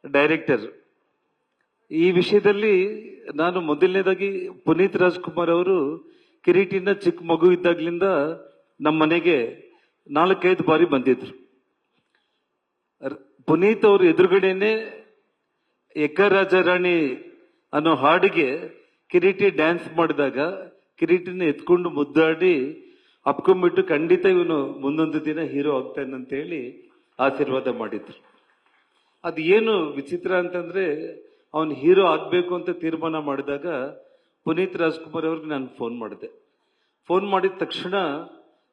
Director. ಈ ವಿಷಯದಲ್ಲಿ ನಾನು ಮೊದಲನೇದಾಗಿ ಪುನೀತ್ ರಾಜ್ಕುಮಾರ್ ಅವರು ಕಿರೀಟಿನ ಚಿಕ್ಕ ಮಗು ಇದ್ದಾಗ್ಲಿಂದ ನಮ್ಮ ಮನೆಗೆ 4-5 ಬಾರಿ ಬಂದಿದ್ರು. ಪುನೀತ್ ಅವರು ಎದುರುಗಡೆನೆ ಎಕ್ಕ ರಾಜಾರಾಣಿ ಅನ್ನೋ ಹಾಡಿಗೆ ಕಿರೀಟಿ ಡ್ಯಾನ್ಸ್ ಮಾಡಿದಾಗ ಕಿರೀಟಿನ ಎತ್ಕೊಂಡು ಮುದ್ದಾಡಿ ಅಪ್ಕೊಂಡ್ಬಿಟ್ಟು ಖಂಡಿತ ಇವನು ಮುಂದೊಂದು ದಿನ ಹೀರೋ ಆಗ್ತಾನಂತ ಹೇಳಿ ಆಶೀರ್ವಾದ ಮಾಡಿದ್ರು. ಅದು ಏನು ವಿಚಿತ್ರ ಅಂತಂದ್ರೆ ಅವನು ಹೀರೋ ಆಗ್ಬೇಕು ಅಂತ ತೀರ್ಮಾನ ಮಾಡಿದಾಗ ಪುನೀತ್ ರಾಜ್ಕುಮಾರ್ ಅವ್ರಿಗೆ ನಾನು ಫೋನ್ ಮಾಡಿದೆ. ಫೋನ್ ಮಾಡಿದ ತಕ್ಷಣ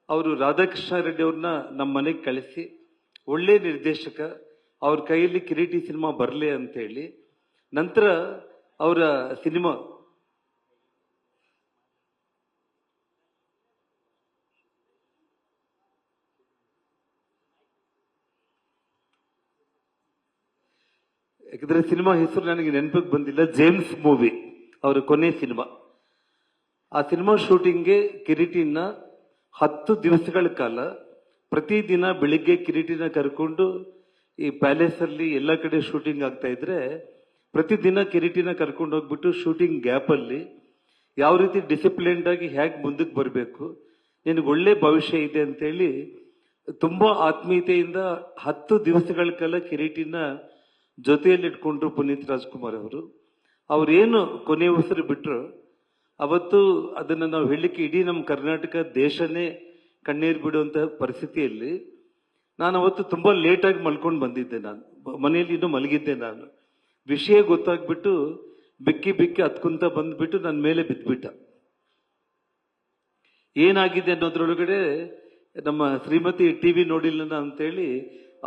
ಅವರು ರಾಧಾಕೃಷ್ಣ ರೆಡ್ಡಿ ಅವ್ರನ್ನ ನಮ್ಮ ಮನೆಗೆ ಕಳಿಸಿ, ಒಳ್ಳೆ ನಿರ್ದೇಶಕ, ಅವ್ರ ಕೈಯಲ್ಲಿ ಕಿರೀಟಿ ಸಿನಿಮಾ ಬರಲಿ ಅಂತ ಹೇಳಿ, ನಂತರ ಅವರ ಸಿನಿಮಾ ಯಾಕಂದ್ರೆ ಸಿನಿಮಾ ಹೆಸರು ನನಗೆ ನೆನಪಿಗೆ ಬಂದಿಲ್ಲ, ಜೇಮ್ಸ್ ಮೂವಿ ಅವರ ಕೊನೆ ಸಿನಿಮಾ. ಆ ಸಿನಿಮಾ ಶೂಟಿಂಗ್ಗೆ ಕಿರೀಟಿನ 10 ದಿವಸಗಳ ಕಾಲ ಪ್ರತಿದಿನ ಬೆಳಿಗ್ಗೆ ಕಿರೀಟಿನ ಕರ್ಕೊಂಡು ಈ ಪ್ಯಾಲೇಸ್ ಅಲ್ಲಿ ಎಲ್ಲ ಕಡೆ ಶೂಟಿಂಗ್ ಆಗ್ತಾ ಇದ್ರೆ ಪ್ರತಿದಿನ ಕಿರೀಟಿನ ಕರ್ಕೊಂಡು ಹೋಗ್ಬಿಟ್ಟು ಶೂಟಿಂಗ್ ಗ್ಯಾಪ್ ಅಲ್ಲಿ ಯಾವ ರೀತಿ ಡಿಸಿಪ್ಲಿನ್ಡ್ ಆಗಿ ಹೇಗೆ ಮುಂದಕ್ಕೆ ಬರಬೇಕು, ನಿನಗೆ ಒಳ್ಳೆ ಭವಿಷ್ಯ ಇದೆ ಅಂತೇಳಿ ತುಂಬಾ ಆತ್ಮೀಯತೆಯಿಂದ 10 ದಿವಸಗಳ ಕಾಲ ಕಿರೀಟಿನ ಜೊತೆಯಲ್ಲಿ ಇಟ್ಕೊಂಡ್ರು ಪುನೀತ್ ರಾಜ್ಕುಮಾರ್ ಅವರು. ಅವ್ರೇನು ಕೊನೆ ಉಸಿರು ಬಿಟ್ರು ಅವತ್ತು ಅದನ್ನ ನಾವು ಹೇಳಲಿಕ್ಕೆ ಇಡೀ ನಮ್ಮ ಕರ್ನಾಟಕ ದೇಶನೇ ಕಣ್ಣೀರು ಬಿಡುವಂತಹ ಪರಿಸ್ಥಿತಿಯಲ್ಲಿ ನಾನು ಅವತ್ತು ತುಂಬಾ ಲೇಟ್ ಆಗಿ ಮಲ್ಕೊಂಡು ಬಂದಿದ್ದೆ. ನಾನು ಮನೆಯಲ್ಲಿ ಇನ್ನೂ ಮಲಗಿದ್ದೆ. ನಾನು ವಿಷಯ ಗೊತ್ತಾಗ್ಬಿಟ್ಟು ಬಿಕ್ಕಿ ಬಿಕ್ಕಿ ಹತ್ಕೊಂತ ಬಂದ್ಬಿಟ್ಟು ನನ್ನ ಮೇಲೆ ಬಿದ್ದ್ಬಿಟ್ಟ. ಏನಾಗಿದೆ ಅನ್ನೋದ್ರೊಳಗಡೆ ನಮ್ಮ ಶ್ರೀಮತಿ ಟಿವಿ ನೋಡಿಲ್ಲ ಅಂತೇಳಿ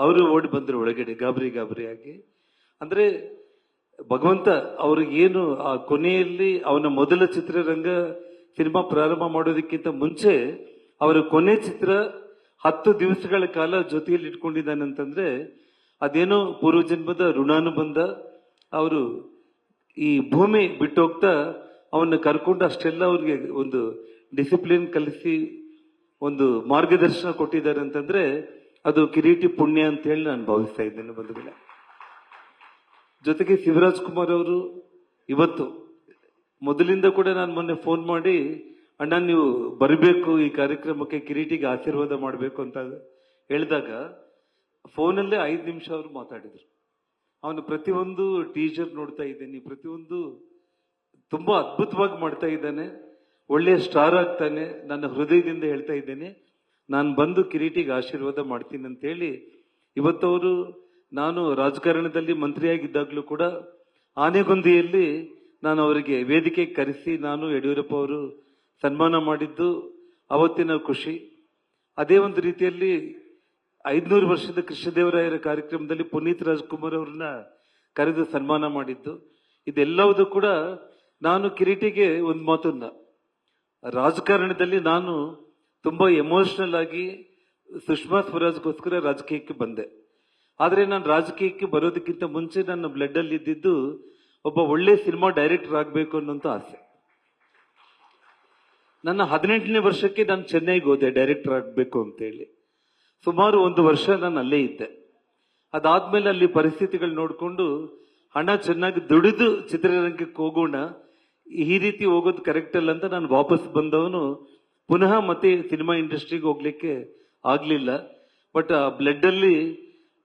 ಅವರು ಓಡಿ ಬಂದ್ರು ಒಳಗಡೆ ಗಾಬರಿ ಆಗಿ. ಅಂದ್ರೆ ಭಗವಂತ ಅವ್ರಿಗೆ ಏನು ಆ ಕೊನೆಯಲ್ಲಿ ಅವನ ಮೊದಲ ಚಿತ್ರರಂಗ ಸಿನಿಮಾ ಪ್ರಾರಂಭ ಮಾಡೋದಕ್ಕಿಂತ ಮುಂಚೆ ಅವರ ಕೊನೆ ಚಿತ್ರ 10 ದಿವಸಗಳ ಕಾಲ ಜೊತೆಯಲ್ಲಿ ಇಟ್ಕೊಂಡಿದ್ದಾನಂತಂದ್ರೆ ಅದೇನೋ ಪೂರ್ವಜನ್ಮದ ಋಣಾನುಬಂಧ. ಅವರು ಈ ಭೂಮಿ ಬಿಟ್ಟು ಹೋಗ್ತಾ ಅವನ್ನ ಕರ್ಕೊಂಡು ಅಷ್ಟೆಲ್ಲ ಅವ್ರಿಗೆ ಒಂದು ಡಿಸಿಪ್ಲಿನ್ ಕಲಿಸಿ ಒಂದು ಮಾರ್ಗದರ್ಶನ ಕೊಟ್ಟಿದ್ದಾರೆ ಅಂತಂದ್ರೆ ಅದು ಕಿರೀಟಿ ಪುಣ್ಯ ಅಂತ ಹೇಳಿ ನಾನು ಭಾವಿಸ್ತಾ ಇದ್ದೇನೆ ಬಂಧುಗಳೇ. ಜೊತೆಗೆ ಶಿವರಾಜ್ ಕುಮಾರ್ ಅವರು ಇವತ್ತು ಮೊದಲಿಂದ ಕೂಡ ನಾನು ಮೊನ್ನೆ ಫೋನ್ ಮಾಡಿ, ಅಣ್ಣ ನೀವು ಬರಬೇಕು ಈ ಕಾರ್ಯಕ್ರಮಕ್ಕೆ, ಕಿರೀಟಿಗೆ ಆಶೀರ್ವಾದ ಮಾಡಬೇಕು ಅಂತ ಹೇಳಿದಾಗ ಫೋನಲ್ಲೇ 5 ನಿಮಿಷ ಅವರು ಮಾತಾಡಿದ್ರು. ಅವನು ಪ್ರತಿಯೊಂದು ಟೀಚರ್ ನೋಡ್ತಾ ಇದ್ದೇನೆ, ಪ್ರತಿಯೊಂದು ತುಂಬಾ ಅದ್ಭುತವಾಗಿ ಮಾಡ್ತಾ ಇದ್ದಾನೆ, ಒಳ್ಳೆಯ ಸ್ಟಾರ್ ಆಗ್ತಾನೆ, ನನ್ನ ಹೃದಯದಿಂದ ಹೇಳ್ತಾ ಇದ್ದೇನೆ, ನಾನು ಬಂದು ಕಿರೀಟಿಗೆ ಆಶೀರ್ವಾದ ಮಾಡ್ತೀನಿ ಅಂತ ಹೇಳಿ ಇವತ್ತವರು ನಾನು ರಾಜಕಾರಣದಲ್ಲಿ ಮಂತ್ರಿಯಾಗಿದ್ದಾಗಲೂ ಕೂಡ ಆನೆಗೊಂದಿಯಲ್ಲಿ ನಾನು ಅವರಿಗೆ ವೇದಿಕೆ ಕರೆಸಿ ನಾನು ಯಡಿಯೂರಪ್ಪ ಅವರು ಸನ್ಮಾನ ಮಾಡಿದ್ದು ಅವತ್ತಿನ ಖುಷಿ. ಅದೇ ಒಂದು ರೀತಿಯಲ್ಲಿ 500 ವರ್ಷದ ಕೃಷ್ಣದೇವರಾಯರ ಕಾರ್ಯಕ್ರಮದಲ್ಲಿ ಪುನೀತ್ ರಾಜ್ಕುಮಾರ್ ಅವ್ರನ್ನ ಕರೆದು ಸನ್ಮಾನ ಮಾಡಿದ್ದು, ಇದೆಲ್ಲವೂ ಕೂಡ ನಾನು ಕಿರೀಟಿಗೆ ಒಂದು ಮಾತನ್ನ, ರಾಜಕಾರಣದಲ್ಲಿ ನಾನು ತುಂಬಾ ಎಮೋಷನಲ್ ಆಗಿ ಸುಷ್ಮಾ ಸ್ವರಾಜ್ಗೋಸ್ಕರ ರಾಜಕೀಯಕ್ಕೆ ಬಂದೆ. ಆದ್ರೆ ನಾನು ರಾಜಕೀಯಕ್ಕೆ ಬರೋದಕ್ಕಿಂತ ಮುಂಚೆ ನನ್ನ ಬ್ಲಡ್ ಅಲ್ಲಿ ಇದ್ದಿದ್ದು ಒಬ್ಬ ಒಳ್ಳೆ ಸಿನಿಮಾ ಡೈರೆಕ್ಟರ್ ಆಗ್ಬೇಕು ಅನ್ನೋಂತ ಆಸೆ. ನನ್ನ 18ನೇ ವರ್ಷಕ್ಕೆ ನಾನು ಚೆನ್ನೈಗೆ ಹೋದೆ ಡೈರೆಕ್ಟರ್ ಆಗ್ಬೇಕು ಅಂತೇಳಿ. ಸುಮಾರು 1 ವರ್ಷ ನಾನು ಅಲ್ಲೇ ಇದ್ದೆ. ಅದಾದ್ಮೇಲೆ ಅಲ್ಲಿ ಪರಿಸ್ಥಿತಿಗಳು ನೋಡ್ಕೊಂಡು ಹಣ ಚೆನ್ನಾಗಿ ದುಡಿದು ಚಿತ್ರರಂಗಕ್ಕೆ ಹೋಗೋಣ, ಈ ರೀತಿ ಹೋಗೋದು ಕರೆಕ್ಟ್ ಅಲ್ಲ ಅಂತ ನಾನು ವಾಪಸ್ ಬಂದವನು. ಪುನಃ ಮತ್ತೆ ಸಿನಿಮಾ ಇಂಡಸ್ಟ್ರಿಗೆ ಹೋಗ್ಲಿಕ್ಕೆ ಆಗ್ಲಿಲ್ಲ. ಬಟ್ ಆ ಬ್ಲಡ್ ಅಲ್ಲಿ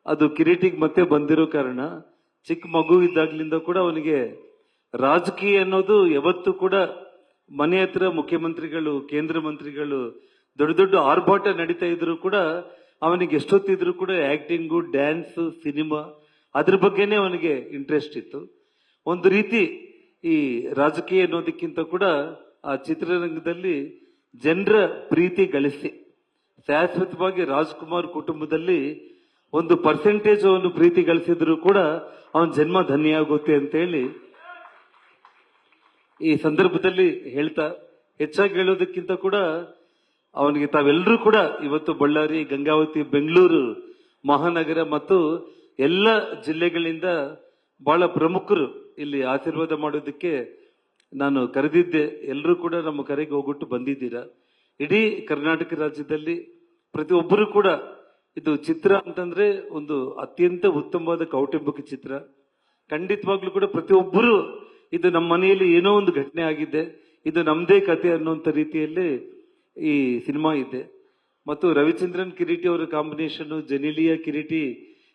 ಅದು ಕಿರೀಟಿಗೆ ಮತ್ತೆ ಬಂದಿರೋ ಕಾರಣ ಚಿಕ್ಕ ಮಗು ಇದ್ದಾಗ್ಲಿಂದ ಕೂಡ ಅವನಿಗೆ ರಾಜಕೀಯ ಅನ್ನೋದು ಯಾವತ್ತೂ ಕೂಡ ಮನೆ ಹತ್ರ ಮುಖ್ಯಮಂತ್ರಿಗಳು, ಕೇಂದ್ರ ಮಂತ್ರಿಗಳು ದೊಡ್ಡ ದೊಡ್ಡ ಆರ್ಭಾಟ ನಡೀತಾ ಇದ್ರು ಕೂಡ ಅವನಿಗೆ ಎಷ್ಟೊತ್ತಿದ್ರು ಕೂಡ ಆಕ್ಟಿಂಗು, ಡ್ಯಾನ್ಸ್, ಸಿನಿಮಾ ಅದ್ರ ಬಗ್ಗೆನೇ ಅವನಿಗೆ ಇಂಟ್ರೆಸ್ಟ್ ಇತ್ತು. ಒಂದು ರೀತಿ ಈ ರಾಜಕೀಯ ಅನ್ನೋದಕ್ಕಿಂತ ಕೂಡ ಆ ಚಿತ್ರರಂಗದಲ್ಲಿ ಜನರ ಪ್ರೀತಿ ಗಳಿಸಿ ಶಾಶ್ವತವಾಗಿ ರಾಜ್ಕುಮಾರ್ ಕುಟುಂಬದಲ್ಲಿ ಒಂದು ಪರ್ಸೆಂಟೇಜ್ ಅವನು ಪ್ರೀತಿ ಗಳಿಸಿದ್ರು ಕೂಡ ಅವನ ಜನ್ಮ ಧನ್ಯ ಆಗುತ್ತೆ ಅಂತ ಹೇಳಿ ಈ ಸಂದರ್ಭದಲ್ಲಿ ಹೇಳ್ತಾ, ಹೆಚ್ಚಾಗಿ ಹೇಳೋದಕ್ಕಿಂತ ಕೂಡ ಅವನಿಗೆ ತಾವೆಲ್ಲರೂ ಕೂಡ ಇವತ್ತು ಬಳ್ಳಾರಿ, ಗಂಗಾವತಿ, ಬೆಂಗಳೂರು ಮಹಾನಗರ ಮತ್ತು ಎಲ್ಲ ಜಿಲ್ಲೆಗಳಿಂದ ಬಹಳ ಪ್ರಮುಖರು ಇಲ್ಲಿ ಆಶೀರ್ವಾದ ಮಾಡೋದಕ್ಕೆ ನಾನು ಕರೆದಿದ್ದೆ. ಎಲ್ಲರೂ ಕೂಡ ನಮ್ಮ ಕರೆಗೆ ಹೋಗ್ಬಿಟ್ಟು ಬಂದಿದ್ದೀರಾ. ಇಡೀ ಕರ್ನಾಟಕ ರಾಜ್ಯದಲ್ಲಿ ಪ್ರತಿಯೊಬ್ಬರು ಕೂಡ ಇದು ಚಿತ್ರ ಅಂತಂದ್ರೆ ಒಂದು ಅತ್ಯಂತ ಉತ್ತಮವಾದ ಕೌಟುಂಬಿಕ ಚಿತ್ರ. ಖಂಡಿತವಾಗ್ಲೂ ಕೂಡ ಪ್ರತಿಯೊಬ್ಬರು ಇದು ನಮ್ಮ ಮನೆಯಲ್ಲಿ ಏನೋ ಒಂದು ಘಟನೆ ಆಗಿದೆ, ಇದು ನಮ್ದೇ ಕತೆ ಅನ್ನುವಂಥ ರೀತಿಯಲ್ಲಿ ಈ ಸಿನಿಮಾ ಇದೆ. ಮತ್ತು ರವಿಚಂದ್ರನ್ ಕಿರೀಟಿ ಅವರ combination, Genelia Kireeti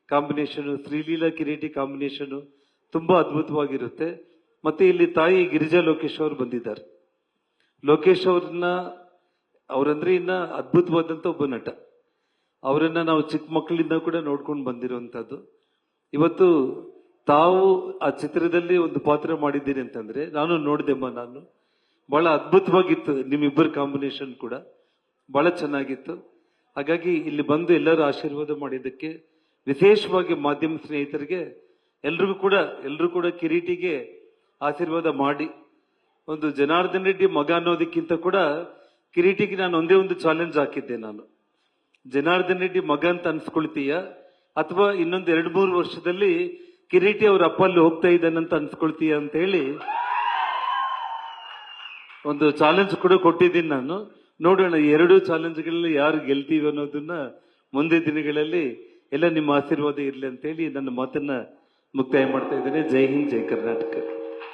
combination, Sreeleela Kireeti combination ತುಂಬಾ ಅದ್ಭುತವಾಗಿರುತ್ತೆ. ಮತ್ತೆ ಇಲ್ಲಿ ತಾಯಿ ಗಿರಿಜಾ ಲೋಕೇಶ್ ಅವರು ಬಂದಿದ್ದಾರೆ. ಲೋಕೇಶ್ ಅವರಂದ್ರೆ ಇನ್ನ ಅದ್ಭುತವಾದಂತ ಒಬ್ಬ ನಟ. ಅವರನ್ನ ನಾವು ಚಿಕ್ಕ ಮಕ್ಕಳಿಂದ ಕೂಡ ನೋಡ್ಕೊಂಡು ಬಂದಿರುವಂತದ್ದು. ಇವತ್ತು ತಾವು ಆ ಚಿತ್ರದಲ್ಲಿ ಒಂದು ಪಾತ್ರ ಮಾಡಿದ್ದೀರಿ ಅಂತಂದ್ರೆ ನಾನು ನೋಡಿದೆಮ್ಮ, ನಾನು ಬಹಳ ಅದ್ಭುತವಾಗಿತ್ತು. ನಿಮ್ಮಿಬ್ಬರ ಕಾಂಬಿನೇಷನ್ ಕೂಡ ಬಹಳ ಚೆನ್ನಾಗಿತ್ತು. ಹಾಗಾಗಿ ಇಲ್ಲಿ ಬಂದು ಎಲ್ಲರೂ ಆಶೀರ್ವಾದ ಮಾಡಿದ್ದಕ್ಕೆ, ವಿಶೇಷವಾಗಿ ಮಾಧ್ಯಮ ಸ್ನೇಹಿತರಿಗೆ ಎಲ್ರಿಗೂ ಕೂಡ ಕಿರೀಟಿಗೆ ಆಶೀರ್ವಾದ ಮಾಡಿ. ಒಂದು ಜನಾರ್ದನ್ ರೆಡ್ಡಿ ಮಗ ಅನ್ನೋದಕ್ಕಿಂತ ಕೂಡ ಕಿರೀಟಿಗೆ ನಾನು ಒಂದೇ ಒಂದು ಚಾಲೆಂಜ್ ಹಾಕಿದ್ದೆ. ನಾನು ಜನಾರ್ದನ್ ರೆಡ್ಡಿ ಮಗ ಅಂತ ಅನ್ಸ್ಕೊಳ್ತೀಯ, ಅಥವಾ ಇನ್ನೊಂದು 2-3 ವರ್ಷದಲ್ಲಿ ಕಿರೀಟಿ ಅವ್ರ ಅಪ್ಪ ಅಲ್ಲಿ ಹೋಗ್ತಾ ಇದ್ದಾನಂತ ಅನ್ಸ್ಕೊಳ್ತೀಯ ಅಂತ ಹೇಳಿ ಒಂದು ಚಾಲೆಂಜ್ ಕೂಡ ಕೊಟ್ಟಿದ್ದೀನಿ ನಾನು. ನೋಡೋಣ 2 ಚಾಲೆಂಜ್ಗಳಲ್ಲಿ ಯಾರು ಗೆಲ್ತೀವಿ ಅನ್ನೋದನ್ನ ಮುಂದೆ ದಿನಗಳಲ್ಲಿ ಎಲ್ಲ ನಿಮ್ಮ ಆಶೀರ್ವಾದ ಇರಲಿ ಅಂತ ಹೇಳಿ ನನ್ನ ಮಾತನ್ನ ಮುಕ್ತಾಯ ಮಾಡ್ತಾ ಇದ್ದೇನೆ. ಜೈ ಹಿಂದ್, ಜೈ ಕರ್ನಾಟಕ.